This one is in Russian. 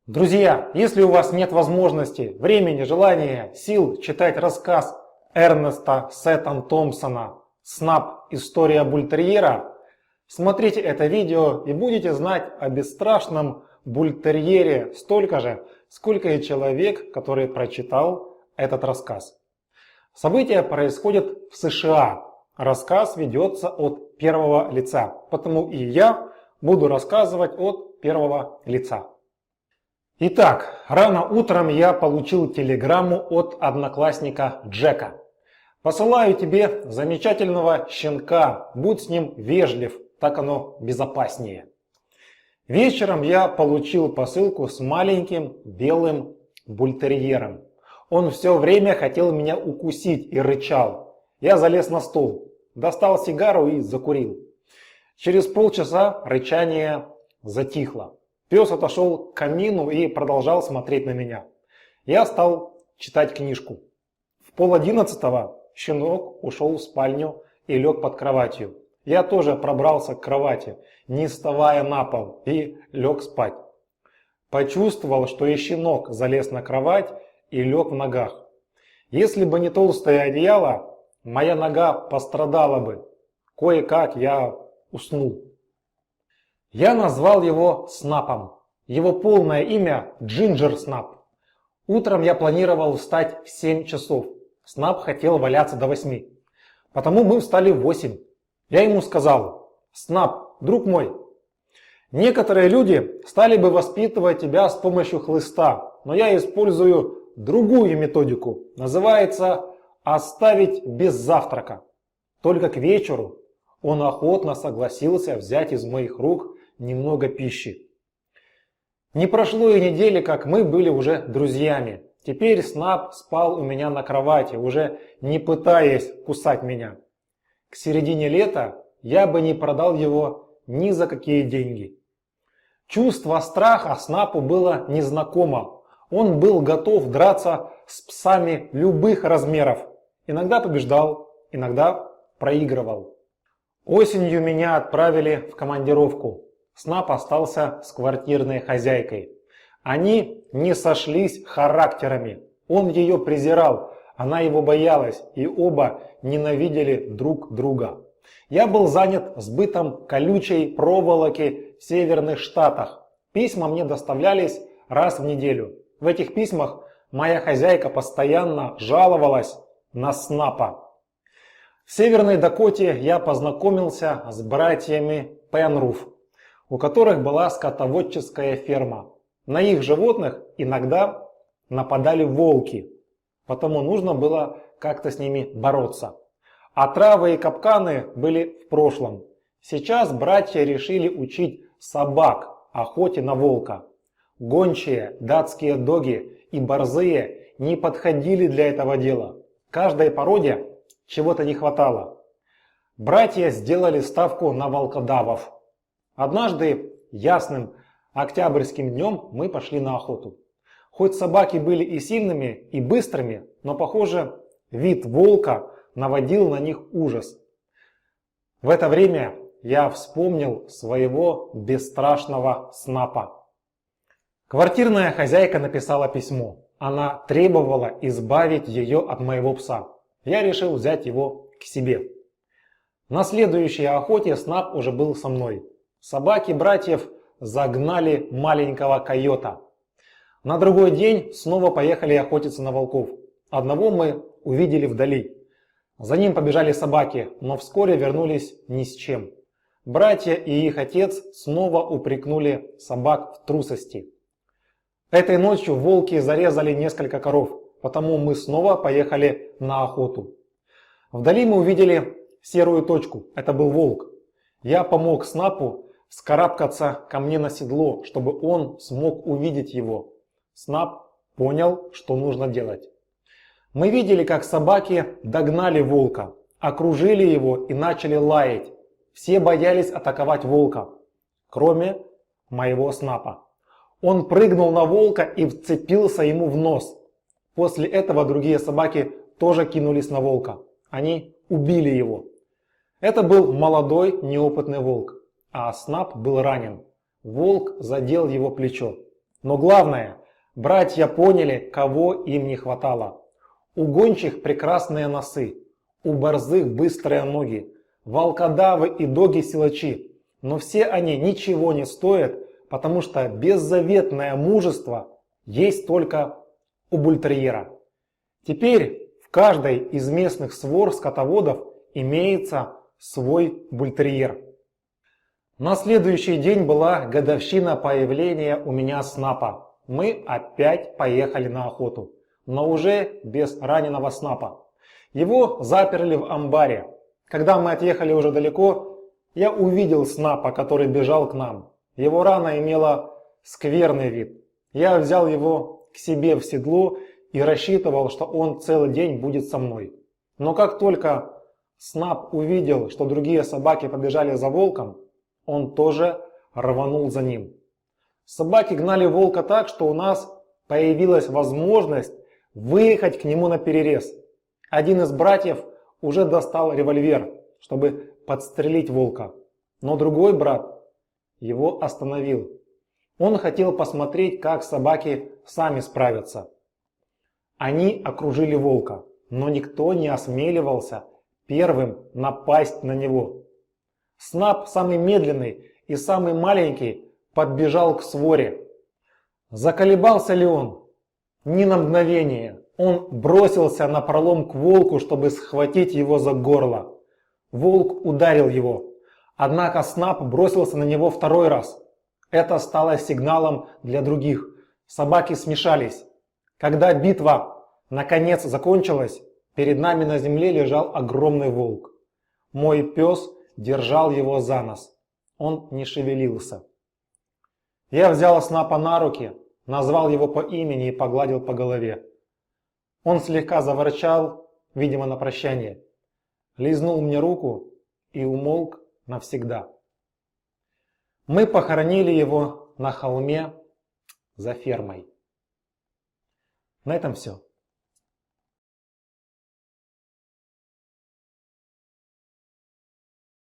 Друзья, если у вас нет возможности, времени, желания, сил читать рассказ Эрнеста Сеттон Томпсона «Снап. История бультерьера», смотрите это видео и будете знать о бесстрашном бультерьере столько же, сколько и человек, который прочитал этот рассказ. События происходят в США. Рассказ ведется от первого лица, потому и я буду рассказывать от первого лица. Итак, рано утром я получил телеграмму от одноклассника Джека. Посылаю тебе замечательного щенка, будь с ним вежлив, так оно безопаснее. Вечером я получил посылку с маленьким белым бультерьером. Он все время хотел меня укусить и рычал. Я залез на стол, достал сигару и закурил. Через полчаса рычание затихло. Пес отошел к камину и продолжал смотреть на меня. Я стал читать книжку. В 10:30 щенок ушел в спальню и лег под кроватью. Я тоже пробрался к кровати, не вставая на пол, и лег спать. Почувствовал, что и щенок залез на кровать и лег в ногах. Если бы не толстое одеяло, моя нога пострадала бы. Кое-как я уснул. Я назвал его Снапом. Его полное имя Джинджер Снап. Утром я планировал встать в 7 часов. Снап хотел валяться до 8. Потому мы встали в 8. Я ему сказал: «Снап, друг мой, некоторые люди стали бы воспитывать тебя с помощью хлыста, но я использую другую методику. Называется «оставить без завтрака». Только к вечеру он охотно согласился взять из моих рук немного пищи. Не прошло и недели, как мы были уже друзьями. Теперь Снап спал у меня на кровати, уже не пытаясь кусать меня. К середине лета я бы не продал его ни за какие деньги. Чувство страха Снапу было незнакомо. Он был готов драться с псами любых размеров. Иногда побеждал, иногда проигрывал. Осенью меня отправили в командировку. Снап остался с квартирной хозяйкой. Они не сошлись характерами. Он ее презирал, она его боялась, и оба ненавидели друг друга. Я был занят сбытом колючей проволоки в северных штатах. Письма мне доставлялись раз в неделю. В этих письмах моя хозяйка постоянно жаловалась на Снапа. В Северной Дакоте я познакомился с братьями Пенруф, у которых была скотоводческая ферма. На их животных иногда нападали волки, потому нужно было как-то с ними бороться. А травы и капканы были в прошлом. Сейчас братья решили учить собак охоте на волка. Гончие, датские доги и борзые не подходили для этого дела. Каждой породе чего-то не хватало. Братья сделали ставку на волкодавов. Однажды ясным октябрьским днем мы пошли на охоту. Хоть собаки были и сильными, и быстрыми, но, похоже, вид волка наводил на них ужас. В это время я вспомнил своего бесстрашного Снапа. Квартирная хозяйка написала письмо. Она требовала избавить ее от моего пса. Я решил взять его к себе. На следующей охоте Снап уже был со мной. Собаки братьев загнали маленького койота. На другой день снова поехали охотиться на волков. Одного мы увидели вдали. За ним побежали собаки, но вскоре вернулись ни с чем. Братья и их отец снова упрекнули собак в трусости. Этой ночью волки зарезали несколько коров, потому мы снова поехали на охоту. Вдали мы увидели серую точку, это был волк. Я помог Снапу вскарабкаться ко мне на седло, чтобы он смог увидеть его. Снап понял, что нужно делать. Мы видели, как собаки догнали волка, окружили его и начали лаять. Все боялись атаковать волка, кроме моего Снапа. Он прыгнул на волка и вцепился ему в нос. После этого другие собаки тоже кинулись на волка. Они убили его. Это был молодой неопытный волк. А Снап был ранен. Волк задел его плечо. Но главное, братья поняли, кого им не хватало. У гончих прекрасные носы, у борзых быстрые ноги, волкодавы и доги-силачи. Но все они ничего не стоят, потому что беззаветное мужество есть только у бультерьера. Теперь в каждой из местных свор скотоводов имеется свой бультерьер. На следующий день была годовщина появления у меня Снапа. Мы опять поехали на охоту, но уже без раненого Снапа. Его заперли в амбаре. Когда мы отъехали уже далеко, я увидел Снапа, который бежал к нам. Его рана имела скверный вид. Я взял его к себе в седло и рассчитывал, что он целый день будет со мной. Но как только Снап увидел, что другие собаки побежали за волком, он тоже рванул за ним. Собаки гнали волка так, что у нас появилась возможность выехать к нему на перерез. Один из братьев уже достал револьвер, чтобы подстрелить волка, но другой брат его остановил. Он хотел посмотреть, как собаки сами справятся. Они окружили волка, но никто не осмеливался первым напасть на него. Снап, самый медленный и самый маленький, подбежал к своре. Заколебался ли он? Ни на мгновение. Он бросился напролом к волку, чтобы схватить его за горло. Волк ударил его. Однако Снап бросился на него второй раз. Это стало сигналом для других. Собаки смешались. Когда битва наконец закончилась, перед нами на земле лежал огромный волк. Мой пес держал его за нос. Он не шевелился. Я взял Снапа на руки, назвал его по имени и погладил по голове. Он слегка заворчал, видимо, на прощание, лизнул мне руку и умолк навсегда. Мы похоронили его на холме за фермой. На этом все.